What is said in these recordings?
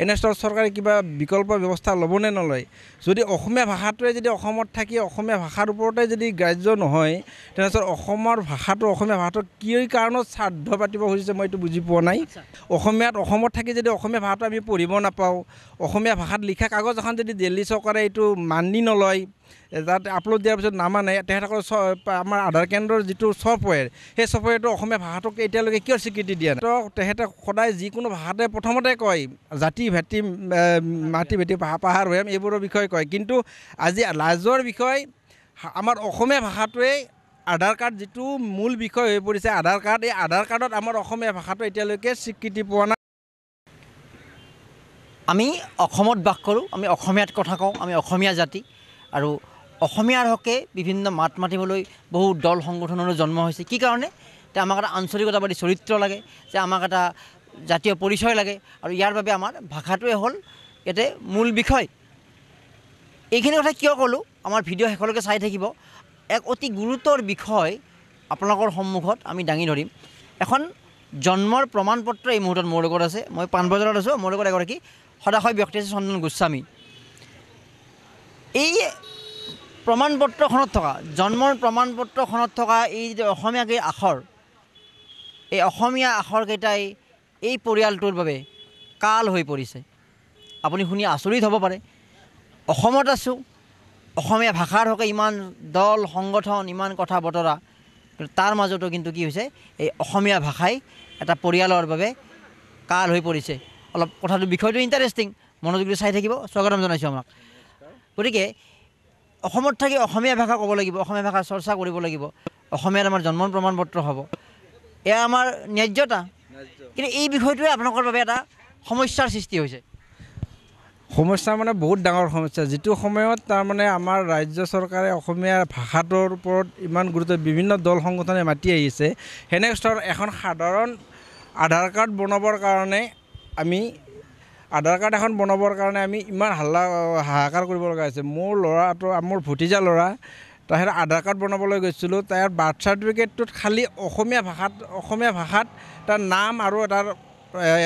এনেস্থলত চৰকাৰে কিবা বিকল্প ব্যৱস্থা ল'বনে নলয় যদি অসমীয়া ভাষাটোৱে যদি অসমত থাকি অসমীয়া ভাষাৰ ওপৰতে যদি গ্ৰাহ্য নহয় তেনেস্থলত অসমৰ ভাষাটো অসমীয়া ভাষাটো কি কাৰণত শ্ৰাদ্ধ পাতিব খুজিছে মই এইটো বুজি পোৱা নাই অসমত থাকি যদি অসমীয়া ভাষাটো আমি পঢ়িব নাপাওঁ অসমীয়া ভাষাত লিখা কাগজ এখন যদি দিল্লী চৰকাৰে এইটো মানি নলয় তাত আপলোড দিয়াৰ পিছত নামানে তেখেতসকল আমাৰ আধাৰ কেন্দ্ৰৰ যিটো ছফ্টৱেৰ সেই ছফ্টৱেৰটো অসমীয়া ভাষাটোক এতিয়ালৈকে কিয় স্বীকৃতি দিয়া নাই তো তেখেতে সদায় যিকোনো ভাষাতে প্ৰথমতে কয় জাতি ভেটি মাটি ভেটি পাহাৰ ভৈয়াম এইবোৰৰ বিষয়ে কয় কিন্তু আজি লাজৰ বিষয় আমাৰ অসমীয়া ভাষাটোৱেই আধাৰ কাৰ্ড যিটো মূল বিষয় হৈ পৰিছে আধাৰ কাৰ্ড এই আধাৰ কাৰ্ডত আমাৰ অসমীয়া ভাষাটো এতিয়ালৈকে স্বীকৃতি পোৱা নাই আমি অসমত বাস কৰোঁ আমি অসমীয়াত কথা কওঁ আমি অসমীয়া জাতি আৰু অসমীয়াৰ হকে বিভিন্ন মাত মাতিবলৈ বহু দল সংগঠনৰো জন্ম হৈছে কি কাৰণে যে আমাক এটা আঞ্চলিকতাবাদী চৰিত্ৰ লাগে যে আমাক এটা জাতীয় পৰিচয় লাগে আৰু ইয়াৰ বাবে আমাৰ ভাষাটোৱে হ'ল ইয়াতে মূল বিষয় এইখিনি কথা কিয় ক'লোঁ আমাৰ ভিডিঅ' শেষলৈকে চাই থাকিব এক অতি গুৰুতৰ বিষয় আপোনালোকৰ সন্মুখত আমি দাঙি ধৰিম এখন জন্মৰ প্ৰমাণ পত্ৰ এই মুহূৰ্তত মোৰ লগত আছে মই পাণবজাৰত আছোঁ মোৰ লগত এগৰাকী সদাশয় ব্যক্তি আছে চন্দন গোস্বামী এই প্ৰমাণপত্ৰখনত থকা জন্মৰ প্ৰমাণপত্ৰখনত থকা এই যে অসমীয়া আখৰ এই অসমীয়া আখৰকেইটাই এই পৰিয়ালটোৰ বাবে কাল হৈ পৰিছে আপুনি শুনি আচৰিত হ'ব পাৰে অসমত আছোঁ অসমীয়া ভাষাৰ হকে ইমান দল সংগঠন ইমান কথা বতৰা কিন্তু তাৰ মাজতো কিন্তু কি হৈছে এই অসমীয়া ভাষাই এটা পৰিয়ালৰ বাবে কাল হৈ পৰিছে অলপ কথাটো বিষয়টো ইণ্টাৰেষ্টিং মনোযোগ দি চাই থাকিব স্বাগতম জনাইছোঁ আমাক গতিকে অসমত থাকি অসমীয়া ভাষা ক'ব লাগিব অসমীয়া ভাষা চৰ্চা কৰিব লাগিব অসমীয়াত আমাৰ জন্মৰ প্ৰমাণ পত্ৰ হ'ব এয়া আমাৰ ন্যায্যতা কিন্তু এই বিষয়টোৱে আপোনালোকৰ বাবে এটা সমস্যাৰ সৃষ্টি হৈছে সমস্যা মানে বহুত ডাঙৰ সমস্যা যিটো সময়ত তাৰমানে আমাৰ ৰাজ্য চৰকাৰে অসমীয়া ভাষাটোৰ ওপৰত ইমান গুৰুত্ব বিভিন্ন দল সংগঠনে মাতি আহিছে সেনেস্থলত এখন সাধাৰণ আধাৰ কাৰ্ড বনাবৰ কাৰণে আমি ইমান হাহাকাৰ কৰিব লগা হৈছে মোৰ ল'ৰাটো মোৰ ভতিজা ল'ৰা তাৰ আধাৰ কাৰ্ড বনাবলৈ গৈছিলোঁ তাৰ বাৰ্থ চাৰ্টিফিকেটটোত খালি অসমীয়া ভাষাত তাৰ নাম আৰু তাৰ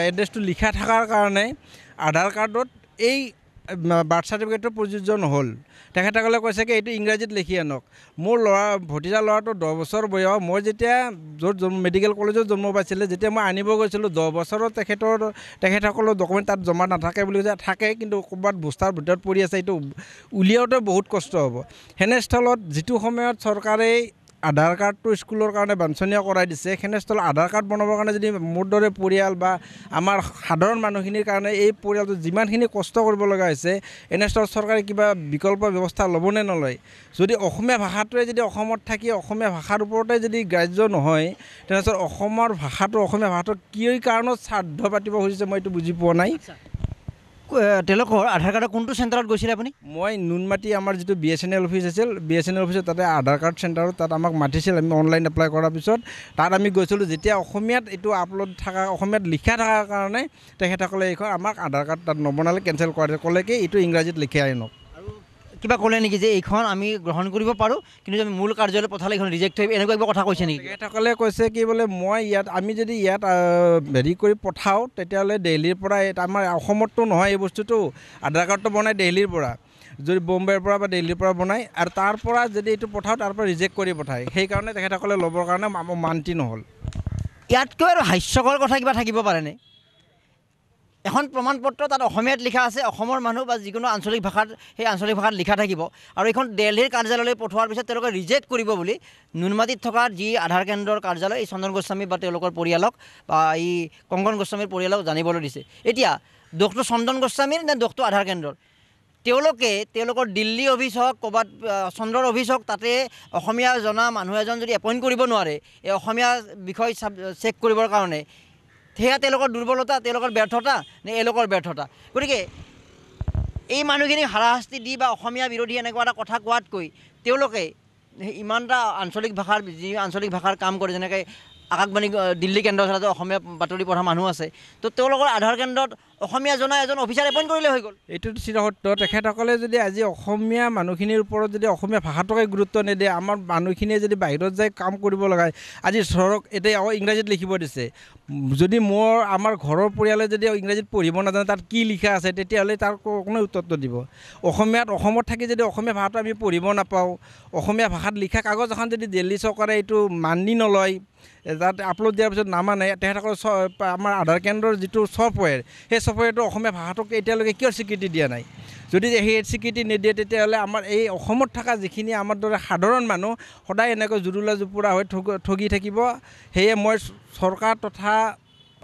এড্ৰেছটো লিখা থকাৰ কাৰণে আধাৰ কাৰ্ডত এই বাৰ্থ চাৰ্টিফিকেটটো প্ৰযোজ্য নহ'ল তেখেতসকলে কৈছে কি এইটো ইংৰাজীত লিখি আনক মোৰ ভতিজা ল'ৰাটো 10 বছৰ বয়স মই যেতিয়া য'ত মেডিকেল কলেজত জন্ম পাইছিলে যেতিয়া মই আনিব গৈছিলোঁ 10 বছৰত তেখেতসকলৰ ডকুমেণ্ট তাত জমা নাথাকে বুলি কৈছে থাকে কিন্তু ক'ৰবাত বস্তাৰ ভিতৰত পৰি আছে এইটো উলিয়াওঁতে বহুত কষ্ট হ'ব সেনেস্থলত যিটো সময়ত চৰকাৰে আধাৰ কাৰ্ডটো স্কুলৰ কাৰণে বাঞ্ছনীয় কৰাই দিছে সেনেস্থলত আধাৰ কাৰ্ড বনাবৰ কাৰণে যদি মোৰ দৰে পৰিয়াল বা আমাৰ সাধাৰণ মানুহখিনিৰ কাৰণে এই পৰিয়ালটো যিমানখিনি কষ্ট কৰিব লগা হৈছে এনেস্থলত চৰকাৰে কিবা বিকল্প ব্যৱস্থা ল'বনে নলয় যদি অসমীয়া ভাষাটোৱে যদি অসমত থাকি অসমীয়া ভাষাৰ ওপৰতে যদি গ্ৰাহ্য নহয় তেনেস্থলত অসমীয়া ভাষাটো কি কাৰণত শ্ৰাদ্ধ পাতিব খুজিছে মই এইটো বুজি পোৱা নাই তেওঁলোকৰ আধাৰ কাৰ্ডৰ কোনটো চেণ্টাৰত গৈছিলে আপুনি মই নুনমাটি আমাৰ যিটো BSNL অফিচ আছিল BSNL অফিচত তাতে আধাৰ কাৰ্ড চেণ্টাৰত তাত আমাক মাতিছিল আমি অনলাইন এপ্লাই কৰাৰ পিছত তাত আমি গৈছিলোঁ যেতিয়া অসমীয়াত এইটো আপলোড থকা অসমীয়াত লিখা থকাৰ কাৰণে তেখেতসকলে এইখন আমাক আধাৰ কাৰ্ড তাত নবনালে কেঞ্চেল কৰা ক'লে কি এইটো ইংৰাজীত লিখি আনক কিবা ক'লে নেকি যে এইখন আমি গ্ৰহণ কৰিব পাৰোঁ কিন্তু আমি মূল কাৰ্যালয় পঠালে এইখন ৰিজেক্ট হৈ এনেকুৱা কিবা কথা কৈছে নেকি তেখেতসকলে কৈছে কি বোলে আমি যদি ইয়াত হেৰি কৰি পঠাওঁ তেতিয়াহ'লে দিল্লীৰ পৰা আমাৰ অসমততো নহয় এই বস্তুটো আধাৰ কাৰ্ডটো বনাই দিল্লীৰ পৰা যদি বম্বেৰ পৰা বা দিল্লীৰ পৰা বনায় আৰু তাৰ পৰা যদি এইটো পঠাওঁ তাৰ পৰা ৰিজেক্ট কৰি পঠায় সেইকাৰণে তেখেতসকলে ল'বৰ কাৰণে মান্তি নহ'ল ইয়াতকৈ আৰু হাস্যকৰ কথা কিবা থাকিব পাৰেনে এখন প্ৰমাণপত্ৰ তাত অসমীয়াত লিখা আছে অসমৰ মানুহ বা যিকোনো আঞ্চলিক ভাষাত সেই আঞ্চলিক ভাষাত লিখা থাকিব আৰু এইখন দিল্লীৰ কাৰ্যালয়লৈ পঠোৱাৰ পিছত তেওঁলোকে ৰিজেক্ট কৰিব বুলি নুনমাটিত থকা যি আধাৰ কেন্দ্ৰৰ কাৰ্যালয় এই চন্দন গোস্বামী বা তেওঁলোকৰ পৰিয়ালক বা এই কংকন গোস্বামীৰ পৰিয়ালক জানিবলৈ দিছে এতিয়া দোষটো চন্দন গোস্বামীৰ নে দোষটো আধাৰ কেন্দ্ৰৰ তেওঁলোকৰ দিল্লী অফিচ হওক ক'ৰবাত চন্দ্ৰৰ অফিচ হওক তাতে অসমীয়া জনা মানুহ এজন যদি এপইণ্ট কৰিব নোৱাৰে এই অসমীয়া বিষয় চেক কৰিবৰ কাৰণে সেয়া তেওঁলোকৰ দুৰ্বলতা তেওঁলোকৰ ব্যৰ্থতা নে এওঁলোকৰ ব্যৰ্থতা গতিকে এই মানুহখিনিক হাৰাশাস্তি দি বা অসমীয়া বিৰোধী এনেকুৱা এটা কথা কোৱাতকৈ তেওঁলোকে ইমানটা আঞ্চলিক ভাষাৰ কাম কৰে যেনেকৈ আকাশবাণী দিল্লী কেন্দ্ৰ চলাতে অসমীয়া বাতৰি পঢ়া মানুহ আছে তো তেওঁলোকৰ আধাৰ কেন্দ্ৰত অসমীয়া জনা এজন অফিচাৰ এপইণ্ট কৰিলে হৈ গ'ল। এইটোতো চিৰসত্য। তেখেতসকলে যদি আজি অসমীয়া মানুহখিনিৰ ওপৰত যদি অসমীয়া ভাষাটোকে গুৰুত্ব নিদিয়ে, আমাৰ মানুহখিনিয়ে যদি বাহিৰত যাই কাম কৰিব লগায়, আজি ধৰক এতিয়া ইংৰাজীত লিখিব দিছে, যদি আমাৰ ঘৰৰ পৰিয়ালে যদি ইংৰাজীত পঢ়িব নাজানে তাত কি লিখা আছে, তেতিয়াহ'লে তাৰ কোনো উত্তৰটো দিব। অসমত থাকি যদি অসমীয়া ভাষাটো আমি পঢ়িব নাপাওঁ, অসমীয়া ভাষাত লিখা কাগজ এখন যদি দিল্লী চৰকাৰে এইটো মানি নলয়, তাত আপলোড দিয়াৰ পিছত নামানে, তেখেতসকলে আমাৰ আধাৰ কেন্দ্ৰৰ যিটো ছফ্টৱেৰ, সেই ছফ্টৱেৰটো অসমীয়া ভাষাটোক এতিয়ালৈকে কিয় স্বীকৃতি দিয়া নাই? যদি সেই স্বীকৃতি নিদিয়ে, তেতিয়াহ'লে আমাৰ এই অসমত থকা যিখিনি আমাৰ দৰে সাধাৰণ মানুহ সদায় এনেকৈ জুৰুলা জুপুৰা হৈ ঠগি থাকিব। সেয়ে মই চৰকাৰ তথা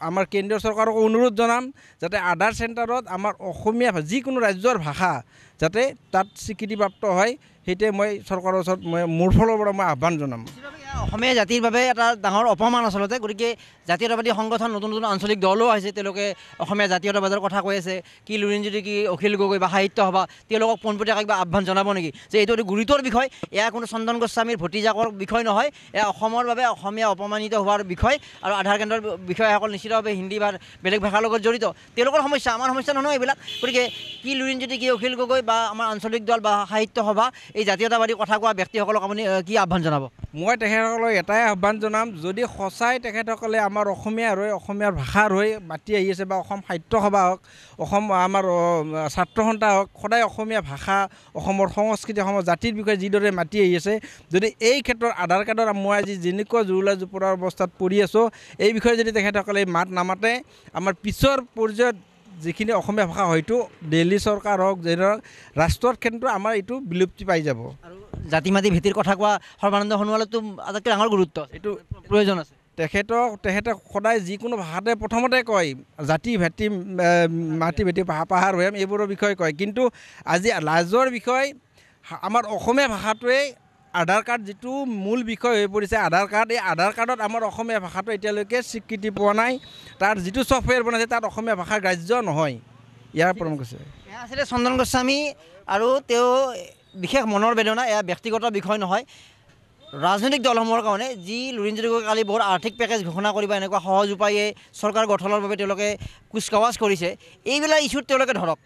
আমাৰ কেন্দ্ৰীয় চৰকাৰক অনুৰোধ জনাম যাতে আধাৰ চেণ্টাৰত আমাৰ অসমীয়া যিকোনো ৰাজ্যৰ ভাষা যাতে তাত স্বীকৃতিপ্ৰাপ্ত হয়, সেইটোৱে মই চৰকাৰৰ ওচৰত মোৰ ফালৰ পৰা মই আহ্বান জনাম। অসমীয়া জাতিৰ বাবে এটা ডাঙৰ অপমান আচলতে। গতিকে জাতীয়তাবাদী সংগঠন নতুন নতুন আঞ্চলিক দলো আহিছে, তেওঁলোকে অসমীয়া জাতীয়তাবাদৰ কথা কৈ আছে। কি লুৰিণজ্যোতি, কি অখিল গগৈ বা সাহিত্য সভা, তেওঁলোকক পোনপটীয়াকৈ কিবা আহ্বান জনাব নেকি যে এইটো অতি গুৰুতৰ বিষয়, এয়া কোনো চন্দন গোস্বামীৰ ভতিজাকৰ বিষয় নহয়, এয়া অসমৰ বাবে অসমীয়া অপমানিত হোৱাৰ বিষয়। আৰু আধাৰ কেন্দ্ৰৰ বিষয়াসকল নিশ্চিতভাৱে হিন্দী বা বেলেগ ভাষাৰ লগত জড়িত, তেওঁলোকৰ সমস্যা, আমাৰ সমস্যা নহয় এইবিলাক। গতিকে কি লুৰিণজ্যোতি, কি অখিল গগৈ বা আমাৰ আঞ্চলিক দল বা সাহিত্য সভা, এই জাতীয়তাবাদী কথা কোৱা ব্যক্তিসকলক আপুনি কি আহ্বান জনাব? মই তেখেতসকলক এটাই আহ্বান জনাম, যদি সঁচাই তেখেতসকলে আমাৰ অসমীয়াৰ হৈ অসমীয়াৰ ভাষাৰ হৈ মাতি আহি আছে, বা অসম সাহিত্য সভা হওক, অসম আমাৰ ছাত্ৰ সন্থা হওক, সদায় অসমীয়া ভাষা, অসমৰ সংস্কৃতি, অসমৰ জাতিৰ বিষয়ে যিদৰে মাতি আহি আছে, যদি এই ক্ষেত্ৰত আধাৰ কাৰ্ডৰ মই আজি যেনেকুৱা জুৰুলা জুপুৰাৰ অৱস্থাত পৰি আছোঁ, এই বিষয়ে যদি তেখেতসকলে মাত নামাতে, আমাৰ পিছৰ পৰ্যায়ত যিখিনি অসমীয়া ভাষা হয়তো দিল্লী চৰকাৰ হওক, যেনে ৰাষ্ট্ৰৰ ক্ষেত্ৰত আমাৰ এইটো বিলুপ্তি পাই যাব। আৰু জাতি মাতি ভেটিৰ কথা কোৱা সৰ্বানন্দ সোণোৱালতো আটাইতকৈ ডাঙৰ গুৰুত্ব, এইটো প্ৰয়োজন আছে। তেখেতে সদায় যিকোনো ভাষাতে প্ৰথমতে কয় জাতি ভেটি মাটি ভেটি পাহাৰ ভৈয়াম এইবোৰৰ বিষয়ে কয়, কিন্তু আজি লাজৰ বিষয় আমাৰ অসমীয়া ভাষাটোৱে আধাৰ কাৰ্ড যিটো মূল বিষয় হৈ পৰিছে, আধাৰ কাৰ্ড, এই আধাৰ কাৰ্ডত আমাৰ অসমীয়া ভাষাটো এতিয়ালৈকে স্বীকৃতি পোৱা নাই। তাৰ যিটো ছফ্টৱেৰ বনাইছে তাত অসমীয়া ভাষা গ্ৰাহ্য নহয়। ইয়াৰ প্ৰমাণ কৈছে এয়া আছিলে চন্দন গোস্বামী, আৰু তেওঁ বিশেষ মনৰ বেদনা, এয়া ব্যক্তিগত বিষয় নহয়। ৰাজনৈতিক দলসমূহৰ কাৰণে যি লুৰিণজ্যোতি গগৈয়ে কালি বহুত আৰ্থিক পেকেজ ঘোষণা কৰিব, এনেকুৱা সহজ উপায়ে চৰকাৰ গঠনৰ বাবে তেওঁলোকে কুচকাৱাজ কৰিছে, এইবিলাক ইছ্যুত তেওঁলোকে ধৰক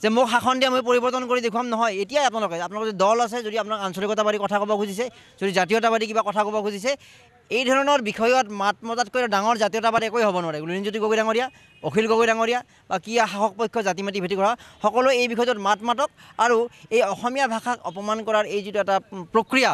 যে মোক শাসন দিয়া মই পৰিৱৰ্তন কৰি দেখুৱাম, নহয়। এতিয়াই আপোনালোকৰ যদি দল আছে, যদি আপোনাক আঞ্চলিকতাবাদী কথা ক'ব খুজিছে, যদি জাতীয়তাবাদী কিবা কথা ক'ব খুজিছে, এই ধৰণৰ বিষয়ত মাত মতাতকৈ ডাঙৰ জাতীয়তাবাদ একোৱেই হ'ব নোৱাৰে। লুৰিণজ্যোতি গগৈ ডাঙৰীয়া, অখিল গগৈ ডাঙৰীয়া বা কি শাসক পক্ষ জাতি মাতি ভেটি কৰা, সকলোৱে এই বিষয়টোত মাত মাতক। আৰু এই অসমীয়া ভাষাক অপমান কৰাৰ এই যিটো এটা প্ৰক্ৰিয়া,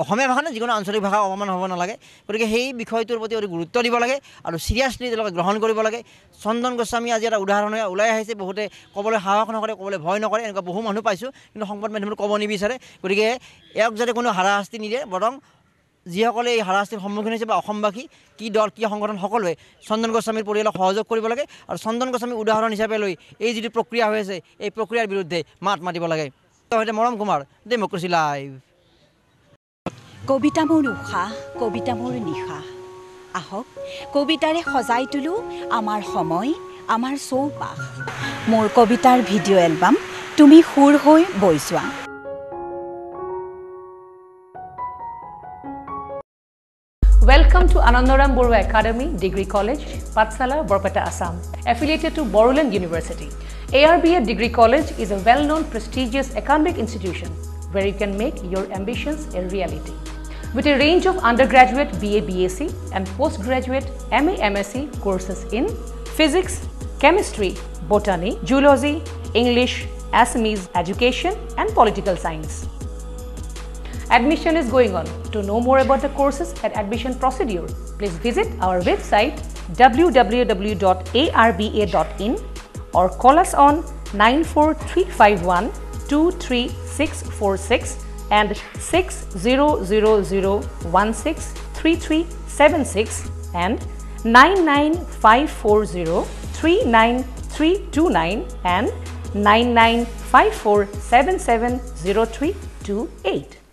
অসমীয়া ভাষা নে যিকোনো আঞ্চলিক ভাষা অপমান হ'ব নালাগে। গতিকে সেই বিষয়টোৰ প্ৰতি অতি গুৰুত্ব দিব লাগে আৰু চিৰিয়াছলি তেওঁলোকে গ্ৰহণ কৰিব লাগে। চন্দন গোস্বামী আজি এটা উদাহৰণ ওলাই আহিছে, বহুতে ক'বলৈ সাহস নকৰে, ক'বলৈ ভয় নকৰে, এনেকুৱা বহু মানুহ পাইছোঁ, কিন্তু সংবাদ মাধ্যমত ক'ব নিবিচাৰে। গতিকে ইয়াক যাতে কোনো হাৰাশাস্তি নিদিয়ে, বৰং যিসকলে এই হাৰাশাস্তিৰ সন্মুখীন হৈছে বা অসমবাসী, কি দল কি সংগঠন, সকলোৱে চন্দন গোস্বামীৰ পৰিয়ালক সহযোগ কৰিব লাগে আৰু চন্দন গোস্বামী উদাহৰণ হিচাপে লৈ এই যিটো প্ৰক্ৰিয়া হৈ আছে, এই প্ৰক্ৰিয়াৰ বিৰুদ্ধে মাত মাতিব লাগে। সৈতে মৰম কুমাৰ, ডেমক্ৰেচি লাইভ। কবিতা মোৰ উশাহ, কবিতা মোৰ নিশা, আহক কবিতাৰে সজাই তোলোঁ আমাৰ সময়, আমাৰ চৌপাশ। মোৰ কবিতাৰ ভিডিঅ' এলবাম তুমি সুৰ হৈ বৈ যোৱা। Welcome to Anandaram Borua Academy, Degree College, Patsala, Borpeta, Assam. Affiliated to Boruland University, ARBA Degree College is a well-known prestigious academic institution where you can make your ambitions a reality. With a range of undergraduate BA, BSc and postgraduate MA, MSc courses in physics, chemistry, botany, zoology, English, Assamese, education and political science. Admission is going on. To know more about the courses and admission procedure, please visit our website www.arba.in or call us on 94351 23646 and 6000163376 and 99540 39329 and 9954770328.